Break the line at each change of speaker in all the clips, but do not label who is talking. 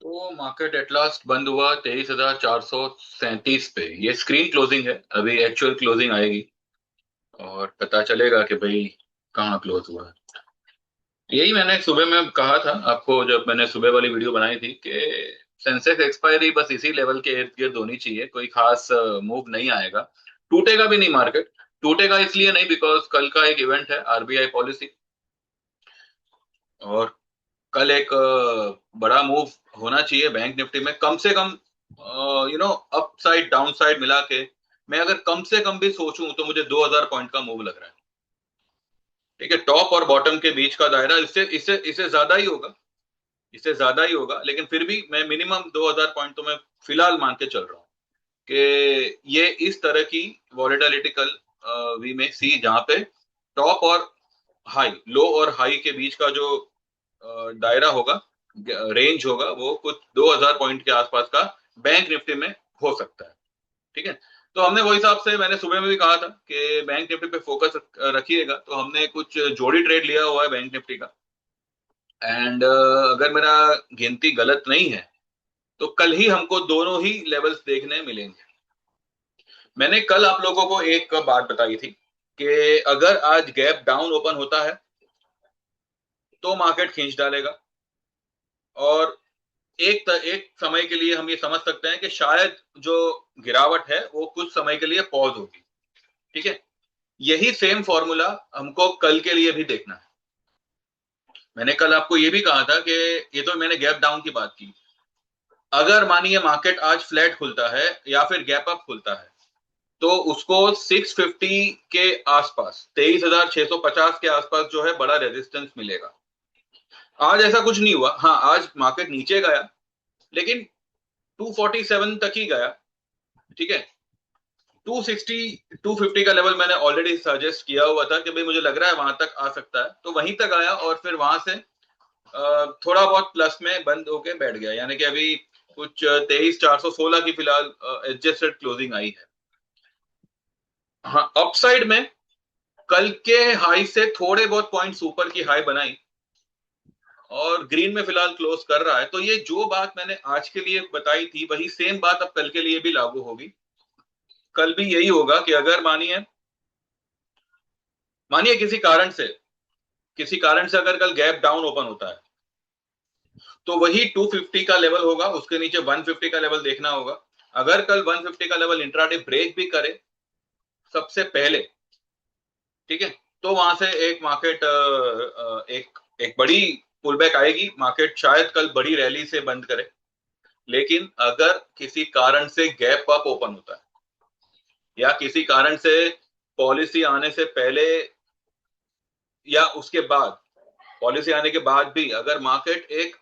तो market at last बंद हुआ 23,437 पे। ये स्क्रीन क्लोजिंग है, अभी एक्चुअल क्लोजिंग आएगी और पता चलेगा कि भाई कहाँ क्लोज हुआ है। यही मैंने सुबह में कहा था आपको, जब मैंने सुबह वाली वीडियो बनाई थी कि सेंसेक्स एक्सपायरी बस इसी लेवल के इर्द गिर्द होनी चाहिए, कोई खास मूव नहीं आएगा। टूटेगा भी नहीं मार्केट। टूटेगा इसलिए नहीं बिकॉज कल का एक इवेंट है, आरबीआई पॉलिसी। और कल एक बड़ा मूव होना चाहिए बैंक निफ्टी में, कम से come up side down side मिला के। मैं अगर कम से कम भी सोचूं तो मुझे 2000 पॉइंट का मूव लग रहा है। ठीक है, टॉप और बॉटम के बीच का दायरा, इससे इससे इससे ज्यादा ही होगा। इससे ज्यादा ही होगा, लेकिन फिर भी मैं मिनिमम 2000 पॉइंट तो मैं फिलहाल मान के चल रहा हूँ कि ये इस तरह की वॉलेटिलिटी कल वी में सी, जहां पे टॉप और हाई, लो और हाई के बीच का जो दायरा होगा, रेंज होगा, वो कुछ 2000 पॉइंट के आसपास का बैंक निफ्टी में हो सकता है। ठीक है, तो हमने वो हिसाब से, मैंने सुबह में भी कहा था कि बैंक निफ्टी पे फोकस रखिएगा, तो हमने कुछ जोड़ी ट्रेड लिया हुआ है बैंक निफ्टी का। एंड अगर मेरा गिनती गलत नहीं है तो कल ही हमको दोनों ही लेवल्स देखने मिलेंगे। मैंने कल आप लोगों को एक बात बताई थी कि अगर आज गैप डाउन ओपन होता है तो मार्केट खींच डालेगा, और एक समय के लिए हम ये समझ सकते हैं कि शायद जो गिरावट है वो कुछ समय के लिए पॉज होगी। ठीक है, यही सेम फॉर्मूला हमको कल के लिए भी देखना है। मैंने कल आपको ये भी कहा था कि ये तो मैंने गैप डाउन की बात की, अगर मानिए मार्केट आज फ्लैट खुलता है या फिर गैप अप खुलता है तो उसको 650 के आसपास, 23,650 के आसपास जो है बड़ा रेजिस्टेंस मिलेगा। आज ऐसा कुछ नहीं हुआ, हाँ आज मार्केट नीचे गया लेकिन 247 तक ही गया। ठीक है, 260 250 का लेवल मैंने ऑलरेडी सजेस्ट किया हुआ था कि भाई मुझे लग रहा है वहां तक आ सकता है, तो वहीं तक आया और फिर वहां से थोड़ा बहुत प्लस में बंद होके बैठ गया, यानी कि अभी कुछ 23,416 की फिलहाल एडजस्टेड क्लोजिंग आई है। हाँ, अपसाइड में कल के हाई से थोड़े बहुत पॉइंट्स ऊपर की हाई बनाई और ग्रीन में फिलहाल क्लोज कर रहा है। तो ये जो बात मैंने आज के लिए बताई थी वही सेम बात अब कल के लिए भी लागू होगी। कल भी यही होगा कि अगर मानिए मानिए किसी कारण से अगर कल गैप डाउन ओपन होता है तो वही 250 का लेवल होगा, उसके नीचे 150 का लेवल देखना होगा। अगर कल 150 का लेवल इंट्राडे ब्रेक भी करे सबसे पहले, ठीक है, तो वहां से एक मार्केट एक एक बड़ी पुल बैक आएगी, मार्केट शायद कल बड़ी रैली से बंद करे। लेकिन अगर किसी कारण से गैप अप ओपन होता है या किसी कारण से पॉलिसी आने से पहले या उसके बाद, पॉलिसी आने के बाद भी अगर मार्केट एक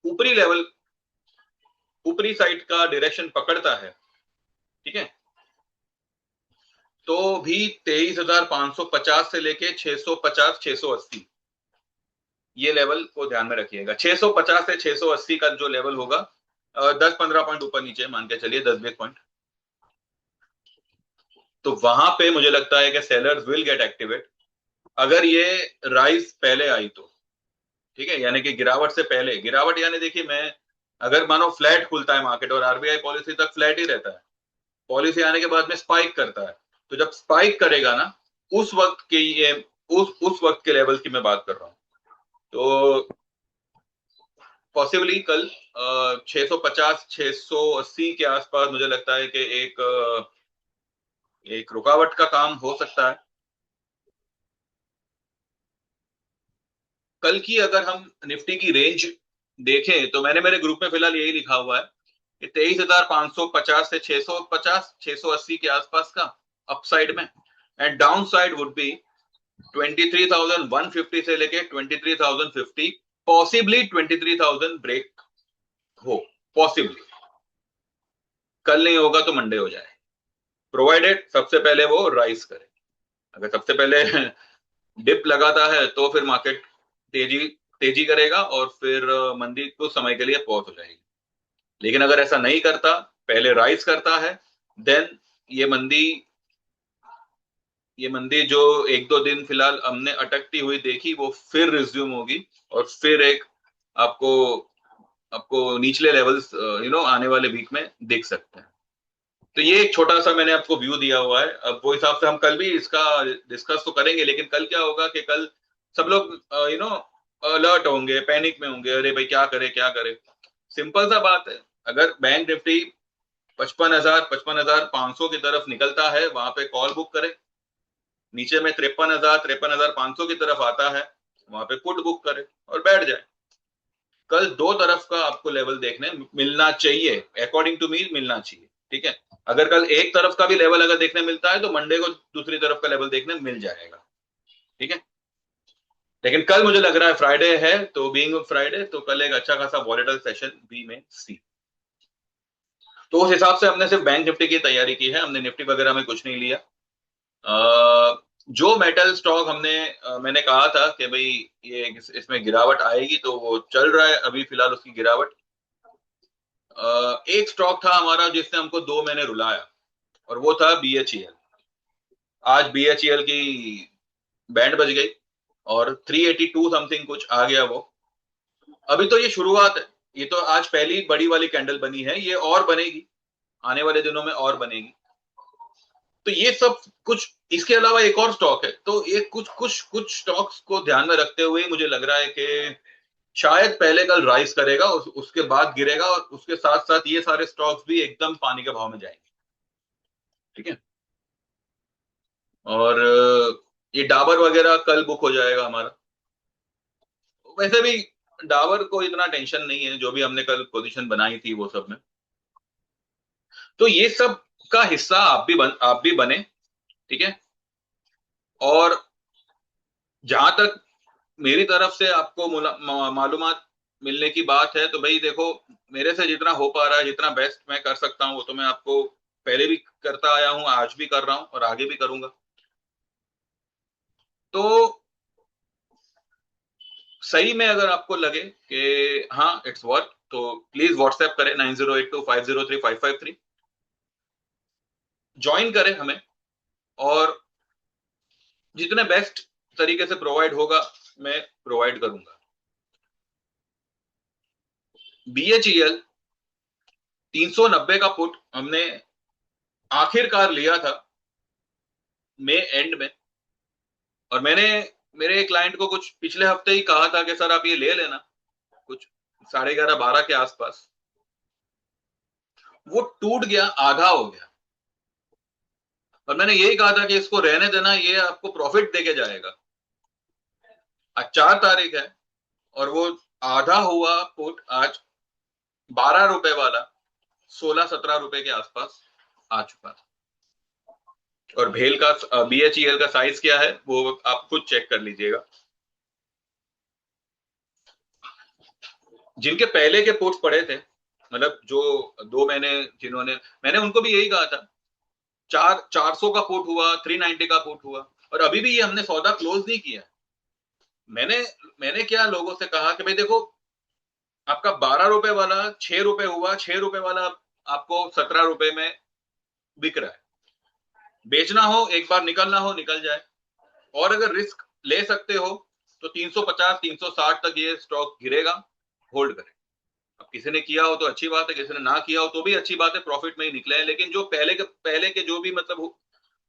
ऊपरी लेवल, ऊपरी साइड का डायरेक्शन पकड़ता है, ठीक है, तो भी 23,550 से लेके 650 680, ये लेवल को ध्यान में रखिएगा। 650 से 680 का जो लेवल होगा, 10-15 पॉइंट ऊपर नीचे मान के चलिए, 10-20 पॉइंट, तो वहां पे मुझे लगता है कि सेलर्स विल गेट एक्टिवेट। अगर ये राइज पहले आई तो, ठीक है, यानी कि गिरावट से पहले, गिरावट यानी देखिए, मैं अगर मानो फ्लैट खुलता है मार्केट और आरबीआई पॉलिसी तक फ्लैट ही रहता है, पॉलिसी आने के बाद में स्पाइक करता है, तो जब स्पाइक करेगा ना, उस वक्त के ये, उस वक्त के लेवल की मैं बात कर रहा हूँ। तो पॉसिबली कल 650 680 के आसपास मुझे लगता है कि एक रुकावट का काम हो सकता है। कल की अगर हम निफ्टी की रेंज देखें तो मैंने मेरे ग्रुप में फिलहाल यही लिखा हुआ है कि 23,550 से 650 680 के आसपास का अपसाइड में, and down side would be 23,150 से लेके 23,050, पॉसिबली 23,000 ब्रेक हो, पॉसिबली। कल नहीं होगा तो मंडे हो जाए, प्रोवाइडेड सबसे पहले वो राइज करे। अगर सबसे पहले डिप लगाता है तो फिर मार्केट तेजी तेजी करेगा और फिर मंदी कुछ समय के लिए पॉज हो जाएगी। लेकिन अगर ऐसा नहीं करता, पहले राइज करता है, देन ये मंदी ये मंदी जो एक दो दिन फिलहाल हमने अटकती हुई देखी वो फिर रिज्यूम होगी और फिर एक आपको आपको निचले लेवल्स आने वाले वीक में दिख सकते हैं। तो ये एक छोटा सा मैंने आपको व्यू दिया हुआ है। अब वो हिसाब से हम कल भी इसका डिस्कस तो करेंगे, लेकिन कल क्या होगा कि कल सब लोग अलर्ट होंगे, पैनिक में होंगे, अरे भाई क्या करे क्या करे। सिंपल सा बात है, अगर बैंक निफ्टी 55,000 55,500 की तरफ निकलता है, वहां पे कॉल बुक करे। नीचे में 53,000 53,500 की तरफ आता है, वहां पे पुट बुक करे और बैठ जाए। कल दो तरफ का आपको लेवल देखने मिलना चाहिए, अकॉर्डिंग टू मी मिलना चाहिए। ठीक है, अगर कल एक तरफ का भी लेवल अगर देखने मिलता है तो मंडे को दूसरी तरफ का लेवल देखने मिल जाएगा। ठीक है, लेकिन कल मुझे लग रहा है फ्राइडे है, तो बीइंग फ्राइडे तो कल एक अच्छा खासा वॉलेटाइल सेशन बी में सी। तो उस हिसाब से हमने सिर्फ बैंक निफ्टी की तैयारी की है, हमने निफ्टी वगैरह में कुछ नहीं लिया। जो मेटल स्टॉक मैंने कहा था कि भाई ये इसमें गिरावट आएगी, तो वो चल रहा है अभी फिलहाल उसकी गिरावट। एक स्टॉक था हमारा जिसने हमको 2 महीने रुलाया, और वो था BHEL। आज BHEL की बैंड बज गई और 382 समथिंग कुछ आ गया वो। अभी तो ये शुरुआत है, ये तो आज पहली बड़ी वाली कैंडल बनी है, ये और बनेगी, आने वाले दिनों में और बनेगी। तो ये सब कुछ, इसके अलावा एक और स्टॉक है, तो ये कुछ कुछ कुछ स्टॉक्स को ध्यान में रखते हुए मुझे लग रहा है कि शायद पहले कल राइज करेगा, उसके बाद गिरेगा, और उसके साथ साथ ये सारे स्टॉक्स भी एकदम पानी के भाव में जाएंगे। ठीक है, और ये डाबर वगैरह कल बुक हो जाएगा हमारा। वैसे भी डाबर को इतना टेंशन नहीं है, जो भी हमने कल पोजीशन बनाई थी वो सब में। तो ये सब का हिस्सा आप भी बने। ठीक है, और जहां तक मेरी तरफ से आपको मालूमात मिलने की बात है, तो भाई देखो, मेरे से जितना हो पा रहा है, जितना बेस्ट मैं कर सकता हूँ, वो तो मैं आपको पहले भी करता आया हूँ, आज भी कर रहा हूँ और आगे भी करूंगा। तो सही में अगर आपको लगे कि हाँ इट्स वर्थ, तो प्लीज व्हाट्सएप करें 9082503553, ज्वाइन करें हमें, और जितने बेस्ट तरीके से प्रोवाइड होगा मैं प्रोवाइड करूंगा। BHEL 390 का पुट हमने आखिरकार लिया था मई एंड में, और मैंने मेरे क्लाइंट को कुछ पिछले हफ्ते ही कहा था कि सर आप ये ले लेना, कुछ 11:30 12 के आसपास। वो टूट गया, आधा हो गया, और मैंने यही कहा था कि इसको रहने देना, ये आपको प्रॉफिट देके जाएगा। आज 4 तारीख है, और वो आधा हुआ पुट आज 12 रुपए वाला 16 17 रुपए के आसपास आ चुका था। और भेल का BHEL का साइज क्या है वो आप खुद चेक कर लीजिएगा। जिनके पहले के पुट्स पड़े थे, मतलब जो 2 महीने जिन्होंने, मैंने उनको भी यही कहा था, 400 का पुट हुआ, 390 का पुट हुआ, और अभी भी ये हमने सौदा क्लोज नहीं किया। मैंने मैंने क्या लोगों से कहा कि भाई देखो, आपका 12 रुपए वाला 6 रुपए हुआ, 6 रुपए वाला आपको 17 रुपए में बिक रहा है। बेचना हो, एक बार निकलना हो, निकल जाए, और अगर रिस्क ले सकते हो तो 350 360 तक ये स्टॉक गिरेगा, होल्ड करें। अब किसी ने किया हो तो अच्छी बात है, किसी ने ना किया हो तो भी अच्छी बात है, प्रॉफिट में ही निकले हैं। लेकिन जो पहले के जो भी मतलब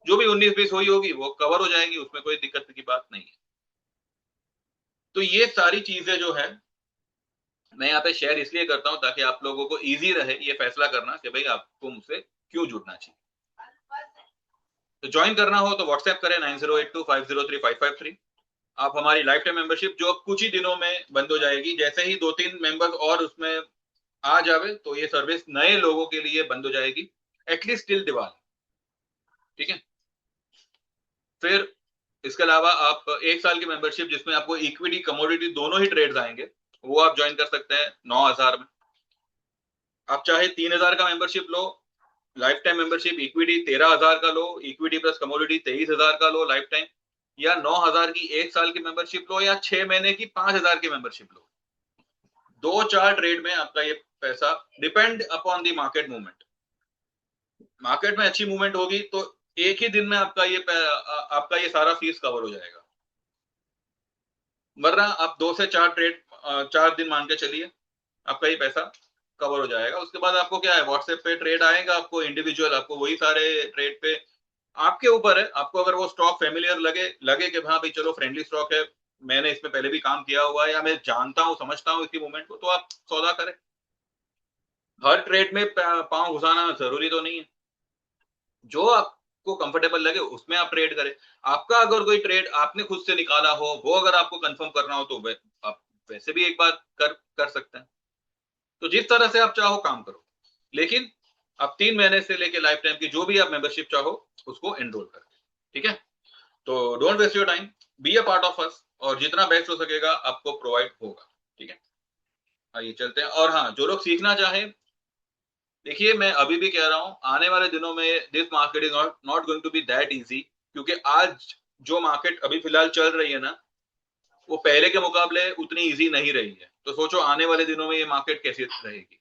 जो भी 19-20 हुई होगी वो कवर हो जाएगी, उसमें कोई दिक्कत की बात नहीं है। तो ये सारी चीजें जो है मैं यहाँ पे शेयर इसलिए करता हूं ताकि आप लोगों को इजी रहे ये फैसला करना कि भाई आपको मुझसे क्यों जुड़ना चाहिए। तो ज्वाइन करना हो तो व्हाट्सएप करें 9082503553। आप हमारी लाइफ टाइम मेंबरशिप जो अब कुछ ही दिनों में बंद हो जाएगी, जैसे ही 2-3 मेंबर्स और उसमें आ जावे तो ये सर्विस नए लोगों के लिए बंद हो जाएगी, एटलीस्ट टिल दिवाली। ठीक है, फिर इसके अलावा आप 1 साल की मेंबरशिप जिसमें आपको इक्विटी कमोडिटी दोनों ही ट्रेड्स आएंगे, वो आप ज्वाइन कर सकते हैं 9,000 में। आप चाहे 3,000 का मेंबरशिप लो, लाइफ टाइम मेंबरशिप इक्विटी 13,000 का लो, इक्विटी प्लस कमोडिटी 23,000 का लो लाइफ टाइम, या 9,000 की 1 साल की मेंबरशिप लो, या 6 महीने की 5,000 की मेंबरशिप लो। 2-4 ट्रेड में आपका ये पैसा depend upon the market movement. Market में अच्छी मूवमेंट होगी तो एक ही दिन में आपका ये सारा फीस कवर हो जाएगा, वरना आप 2 से 4 ट्रेड 4 दिन मान के चलिए, आपका ये पैसा कवर हो जाएगा। उसके बाद आपको क्या है, व्हाट्सएप पे ट्रेड आएगा आपको इंडिविजुअल, आपको वही सारे ट्रेड पे आपके ऊपर है। आपको अगर वो स्टॉक फेमिलियर लगे लगे कि हाँ भाई चलो फ्रेंडली स्टॉक है, मैंने इसमें पहले भी काम किया हुआ है या मैं जानता हूँ समझता हूँ इसकी मूवमेंट को, तो आप सौदा करें। हर ट्रेड में पांव घुसाना जरूरी तो नहीं है। जो आपको कंफर्टेबल लगे उसमें आप ट्रेड करें। आपका अगर कोई ट्रेड आपने खुद से निकाला हो, वो अगर आपको कंफर्म करना हो तो आप वैसे भी एक बार कर सकते हैं। तो जिस तरह से आप चाहो काम करो, लेकिन आप 3 महीने से लेके लाइफ टाइम की जो भी आप मेंबरशिप चाहो उसको एनरोल करें। ठीक है, तो don't waste your time, be a part of us, और जितना बेस्ट हो सकेगा आपको प्रोवाइड होगा। ठीक है, आइए चलते हैं। और हाँ, जो लोग सीखना चाहें, देखिए मैं अभी भी कह रहा हूँ, आने वाले दिनों में this market is not not going to be that easy, क्योंकि आज जो मार्केट अभी फिलहाल चल रही है ना, वो पहले के मुकाबले उतनी इजी नहीं रही है। तो सोचो आने वाले दिनों में ये मार्केट कैसी रहेगी।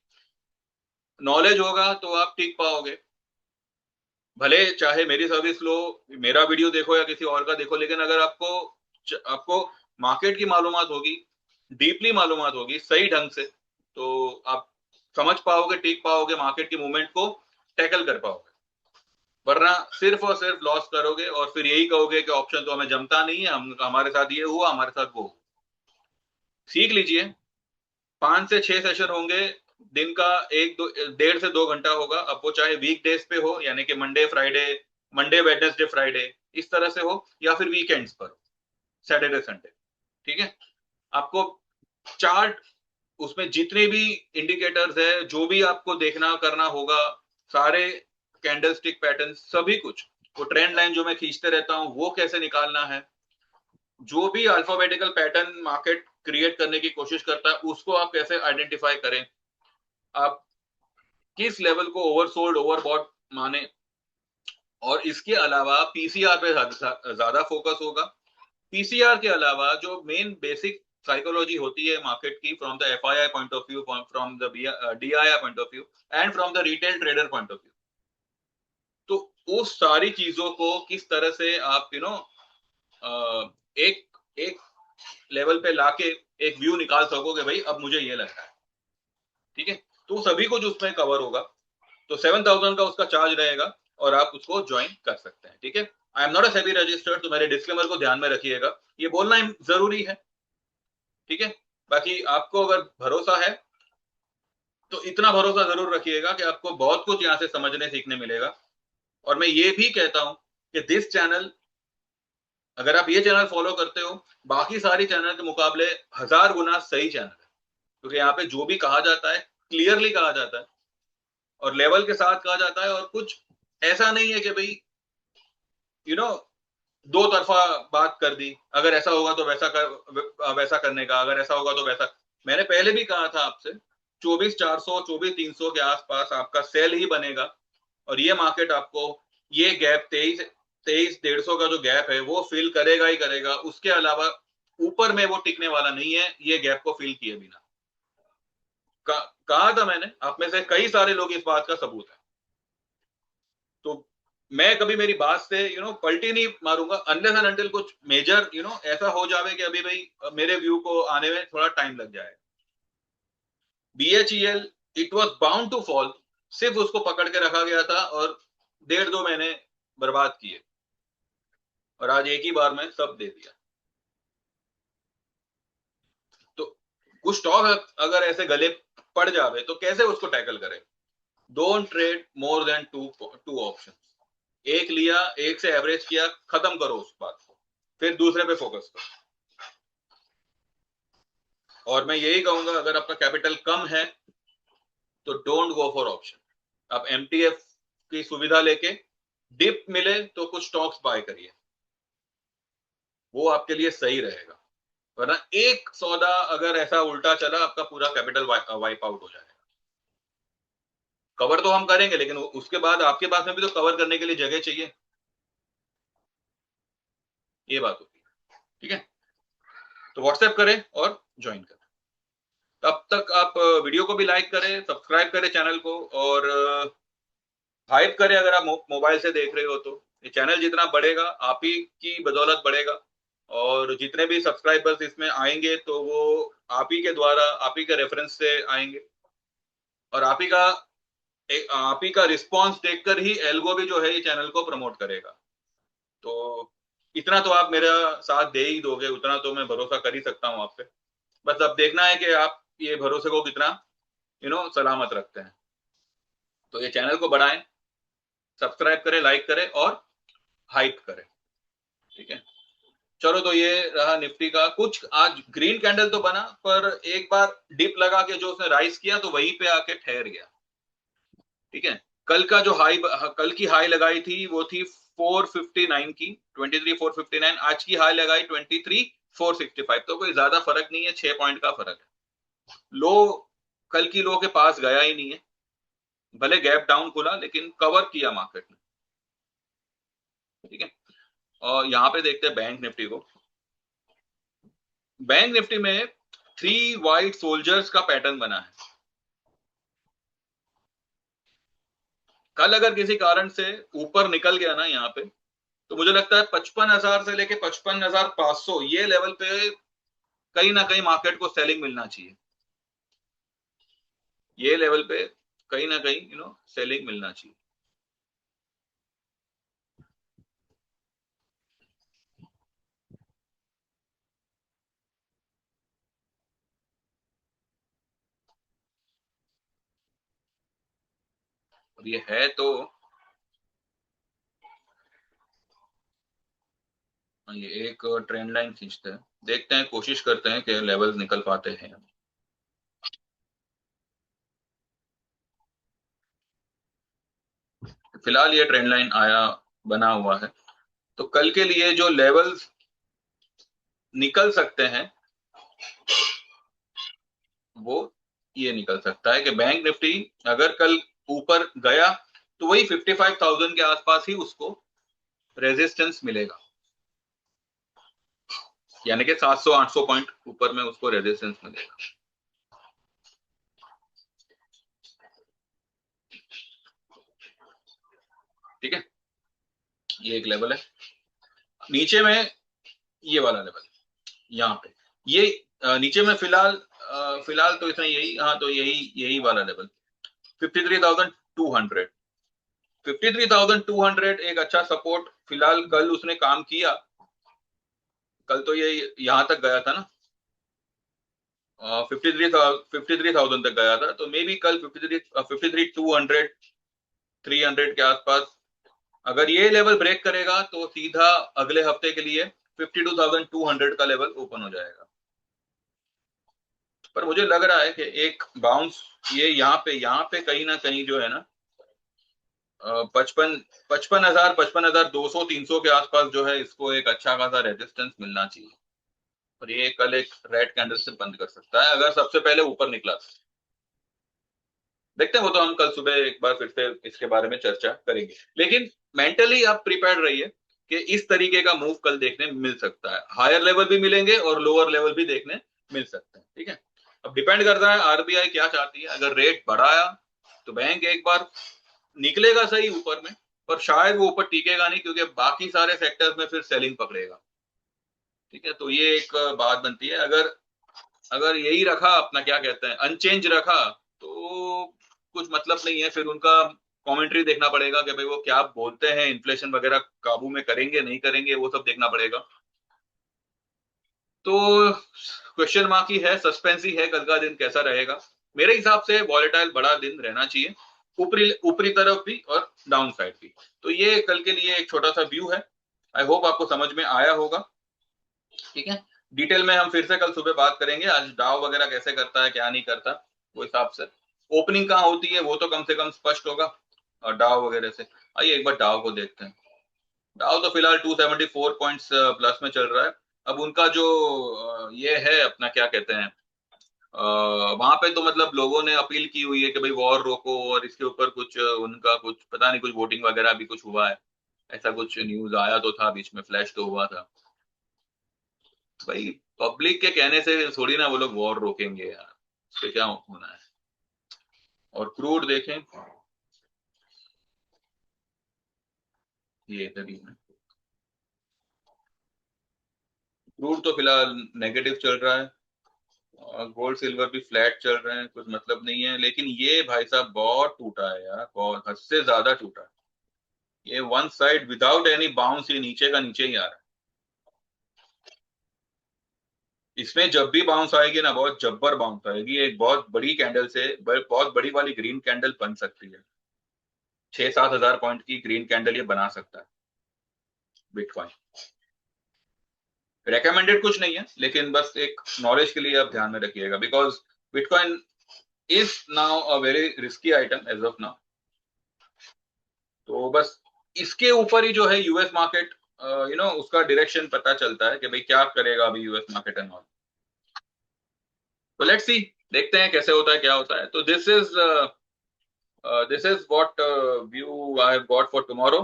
नॉलेज होगा तो आप टिक पाओगे। भले चाहे मेरी सर्विस लो, मेरा वीडियो देखो या किसी और का देखो, लेकिन अगर आपको मार्केट की मालूमात होगी, डीपली मालूमात होगी सही ढंग से, तो आप समझ पाओगे, टिक पाओगे, मार्केट की मूवमेंट को टैकल कर पाओगे। वरना सिर्फ और सिर्फ लॉस करोगे और फिर यही कहोगे कि ऑप्शन तो हमें जमता नहीं है, हम हमारे साथ ये हुआ, हमारे साथ वो हुआ। सीख लीजिए, 5 से 6 सेशन होंगे दिन का, 1-1.5 से 2 घंटा होगा। अब वो चाहे वीक डेज पे हो, यानी कि मंडे वेडनेसडे फ्राइडे इस तरह से हो, या फिर वीकेंड्स पर सैटरडे संडे। ठीक है, आपको चार्ट, उसमें जितने भी इंडिकेटर्स है, जो भी आपको देखना करना होगा, सारे कैंडलस्टिक पैटर्न सभी कुछ, वो ट्रेंड लाइन जो मैं खींचते रहता हूँ वो कैसे निकालना है, जो भी अल्फाबेटिकल पैटर्न मार्केट क्रिएट करने की कोशिश करता है उसको आप कैसे आइडेंटिफाई करें, आप किस लेवल को ओवरसोल्ड ओवरबॉट माने। और इसके अलावा पीसीआर पे ज्यादा फोकस होगा। पीसीआर के अलावा जो मेन बेसिक साइकोलॉजी होती है मार्केट की, from the FII point of view, from the DII point of view, and from the retail trader point of view, तो उस सारी चीजों को किस तरह से आप एक एक लेवल पे लाके एक व्यू निकाल सकोगे, भाई अब मुझे ये लग रहा है। ठीक है, तो सभी कुछ उसमें कवर होगा। तो 7,000 का उसका चार्ज रहेगा और आप उसको ज्वाइन कर सकते हैं। ठीक है, I am not a SEBI registered, तो मेरे डिस्क्लेमर को ध्यान में रखिएगा, ये बोलना जरूरी है। ठीक है, बाकी आपको अगर भरोसा है तो इतना भरोसा जरूर रखिएगा कि आपको बहुत कुछ यहाँ से समझने सीखने मिलेगा। और मैं ये भी कहता हूं कि दिस चैनल, अगर आप ये चैनल फॉलो करते हो, बाकी सारी चैनल के मुकाबले 1000 गुना सही चैनल है, क्योंकि यहाँ पे जो भी कहा जाता है क्लियरली कहा जाता है और लेवल के साथ कहा जाता है, और कुछ ऐसा नहीं है कि भाई दो तरफा बात कर दी, अगर ऐसा होगा तो वैसा करने का, अगर ऐसा होगा तो वैसा। मैंने पहले भी कहा था आपसे, 24,400 24,300 के आसपास आपका सेल ही बनेगा, और ये मार्केट आपको ये गैप 23,150 का जो गैप है वो फिल करेगा ही करेगा। उसके अलावा ऊपर में वो टिकने वाला नहीं है ये गैप को फिल किए बिना। कहा था मैंने, आप में से कई सारे लोग इस बात का सबूत है। तो मैं कभी मेरी बात से पलटी नहीं मारूंगा अनलेस एंड अनटिल कुछ मेजर ऐसा हो जावे कि अभी भाई मेरे व्यू को आने में थोड़ा टाइम लग जाए। BHEL, it was bound to fall, सिर्फ उसको पकड़ के रखा गया था और 1.5-2 महीने बर्बाद किए, और आज एक ही बार में सब दे दिया। तो कुछ स्टॉक अगर ऐसे गले पड़ जावे तो कैसे उसको टैकल करें। Don't trade more than two option. एक लिया, एक से एवरेज किया, खत्म करो उस बात को, फिर दूसरे पे फोकस करो। और मैं यही कहूंगा, अगर आपका कैपिटल कम है तो डोंट गो फॉर ऑप्शन। आप MTF की सुविधा लेके डिप मिले तो कुछ स्टॉक्स बाय करिए, वो आपके लिए सही रहेगा। वरना एक सौदा अगर ऐसा उल्टा चला, आपका पूरा कैपिटल वाइप आउट हो जाएगा। कवर तो हम करेंगे, लेकिन उसके बाद आपके पास में भी तो कवर करने के लिए जगह चाहिए, ये बात होती है। ठीक है, तो व्हाट्सएप करें और ज्वाइन करें। तब तक आप वीडियो को भी लाइक करें, सब्सक्राइब करें चैनल को, और हाइप करें अगर आप मोबाइल से देख रहे हो तो। ये चैनल जितना बढ़ेगा आप ही की बदौलत बढ़ेगा, और जितने भी सब्सक्राइबर्स इसमें आएंगे तो वो आप ही के द्वारा, आप ही के रेफरेंस से आएंगे, और आप ही का रिस्पॉन्स देखकर ही एल्गो भी जो है ये चैनल को प्रमोट करेगा। तो इतना तो आप मेरा साथ दे ही दोगे, उतना तो मैं भरोसा कर ही सकता हूँ आप पे। बस अब देखना है कि आप ये भरोसे को कितना सलामत रखते हैं। तो ये चैनल को बढ़ाएं, सब्सक्राइब करें, लाइक करें और हाइप करें। ठीक है, चलो तो ये रहा निफ्टी का। कुछ आज ग्रीन कैंडल तो बना, पर एक बार डिप लगा के जो उसने राइज किया तो वहीं पे आके ठहर गया। ठीक है, कल का जो हाई, कल की हाई लगाई थी वो थी 459 की, 23,459। आज की हाई लगाई 23,465, तो कोई ज्यादा फर्क नहीं है, 6 पॉइंट का फर्क है। लो कल की लो के पास गया ही नहीं है, भले गैप डाउन खुला लेकिन कवर किया मार्केट ने। ठीक है, और यहाँ पे देखते हैं बैंक निफ्टी को। बैंक निफ्टी में 3 वाइट सोल्जर्स का पैटर्न बना है। कल अगर किसी कारण से ऊपर निकल गया ना यहाँ पे, तो मुझे लगता है 55,000 से लेके 55,500 ये लेवल पे कहीं ना कहीं मार्केट को सेलिंग मिलना चाहिए। ये लेवल पे कहीं ना कहीं सेलिंग मिलना चाहिए। और ये है तो, ये एक ट्रेंड लाइन खींचते हैं, देखते हैं, कोशिश करते हैं कि लेवल निकल पाते हैं। फिलहाल ये ट्रेंड लाइन आया, बना हुआ है। तो कल के लिए जो लेवल्स निकल सकते हैं वो ये निकल सकता है कि बैंक निफ्टी अगर कल ऊपर गया तो वही 55,000 के आसपास ही उसको रेजिस्टेंस मिलेगा, यानी कि 700-800 पॉइंट ऊपर में उसको रेजिस्टेंस मिलेगा। ठीक है, ये एक लेवल है। नीचे में ये वाला लेवल, यहाँ पे ये नीचे में फिलहाल तो इतना यही, हाँ तो यही यही वाला लेवल 53,200। 53,200 एक अच्छा सपोर्ट फिलहाल कल उसने काम किया। कल तो ये यहां तक गया था ना, 53,000 तक गया था, तो मे बी कल 53,200 300 के आसपास अगर ये लेवल ब्रेक करेगा तो सीधा अगले हफ्ते के लिए 52,200 का लेवल ओपन हो जाएगा। पर मुझे लग रहा है कि एक बाउंस ये यहाँ पे कहीं ना कहीं जो है ना, 55,000, 55,200, 300 के आसपास जो है, इसको एक अच्छा खासा रेजिस्टेंस मिलना चाहिए। और ये कल एक रेड कैंडल से बंद कर सकता है अगर सबसे पहले ऊपर निकला। देखते हैं, वो तो हम कल सुबह एक बार फिर से इसके बारे में चर्चा करेंगे। लेकिन मेंटली आप प्रिपेयर्ड रहिए कि इस तरीके का मूव कल देखने मिल सकता है, हायर लेवल भी मिलेंगे और लोअर लेवल भी देखने मिल सकते हैं। ठीक है, अब डिपेंड करता है आरबीआई क्या चाहती है। अगर रेट बढ़ाया तो बैंक एक बार निकलेगा सही ऊपर में, पर शायद वो ऊपर टिकेगा नहीं, क्योंकि बाकी सारे सेक्टर्स में फिर सेलिंग पकड़ेगा। ठीक है, तो ये एक बात बनती है। अगर अगर यही रखा अपना, क्या कहते हैं, अनचेंज रखा, तो कुछ मतलब नहीं है। फिर उनका कमेंट्री देखना पड़ेगा कि भाई वो क्या बोलते हैं, इन्फ्लेशन वगैरह काबू में करेंगे नहीं करेंगे, वो सब देखना पड़ेगा। तो क्वेश्चन मार्क ही है, सस्पेंस ही है, कल का दिन कैसा रहेगा। मेरे हिसाब से वॉलेटाइल बड़ा दिन रहना चाहिए, ऊपरी ऊपरी तरफ भी और डाउन साइड भी। तो ये कल के लिए एक छोटा सा व्यू है। आई होप आपको समझ में आया होगा। ठीक है, डिटेल में हम फिर से कल सुबह बात करेंगे, आज डाव वगैरह कैसे करता है क्या नहीं करता, वो हिसाब से ओपनिंग कहाँ होती है वो तो कम से कम स्पष्ट होगा। और डाव वगैरह से आइए एक बार डाव को देखते हैं। डाव तो फिलहाल 274 पॉइंट्स प्लस में चल रहा है। अब उनका जो ये है अपना, क्या कहते हैं, वहां पे तो मतलब लोगों ने अपील की हुई है कि भाई वॉर रोको, और इसके ऊपर कुछ उनका कुछ पता नहीं, कुछ वोटिंग वगैरह भी कुछ हुआ है, ऐसा कुछ न्यूज आया तो था बीच में, फ्लैश तो हुआ था। भाई पब्लिक के कहने से थोड़ी ना वो लोग वॉर रोकेंगे यार, उससे क्या होना है। और क्रूड देखें, ये इधर ही है। क्रूड तो फिलहाल नेगेटिव चल रहा है, गोल्ड सिल्वर भी फ्लैट चल रहे हैं, कुछ मतलब नहीं है, लेकिन ये भाई साहब बहुत टूटा है यार, बहुत हद से ज्यादा टूटा है। ये one side without any bounce, ये नीचे का नीचे ही आ रहा है। इसमें जब भी बाउंस आएगी ना, बहुत जब्बर बाउंस आएगी, एक बहुत बड़ी कैंडल से बहुत बड़ी वाली ग्रीन कैंडल बन सकती है। 6-7 हजार पॉइंट की ग्रीन कैंडल ये बना सकता है बिटकॉइन। रेकमेंडेड कुछ नहीं है, लेकिन बस एक नॉलेज के लिए आप ध्यान में रखिएगा, because bitcoin is now a very risky item as of now. तो बस इसके ऊपर ही जो है यूएस मार्केट, उसका डायरेक्शन पता चलता है कि भाई क्या करेगा अभी यूएस मार्केट एंड ऑल। तो लेट्स सी, देखते हैं कैसे होता है, क्या होता है। तो this is what view I have got for tomorrow.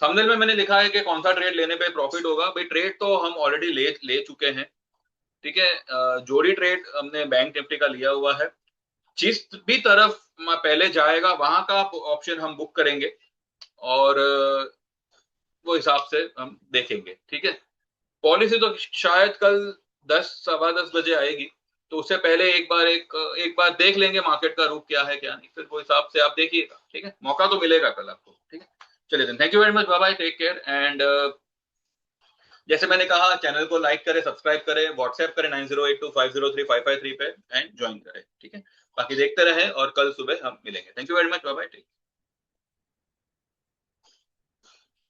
Thumbnail में मैंने लिखा है कि कौन सा ट्रेड लेने पे प्रॉफिट होगा। भाई ट्रेड तो हम ऑलरेडी ले ले चुके हैं, ठीक है। जोड़ी ट्रेड हमने बैंक निफ्टी का लिया हुआ है। जिस भी तरफ पहले जाएगा वहां का ऑप्शन हम बुक करेंगे, और वो हिसाब से हम देखेंगे, ठीक है। पॉलिसी तो शायद कल 10 सवा 10 बजे आएगी, तो उससे पहले एक बार देख लेंगे मार्केट का रुख क्या है क्या नहीं, फिर वो हिसाब से आप देखिएगा, ठीक है। मौका तो मिलेगा कल आपको, ठीक है। चलिए, thank you very much, bye bye, take care. And जैसे मैंने कहा, चैनल को लाइक करें, सब्सक्राइब करें, व्हाट्सएप करें 9082503553 पे एंड ज्वाइन करें, ठीक है। बाकी देखते रहे और कल सुबह हम मिलेंगे। Thank you very much, bye bye, take.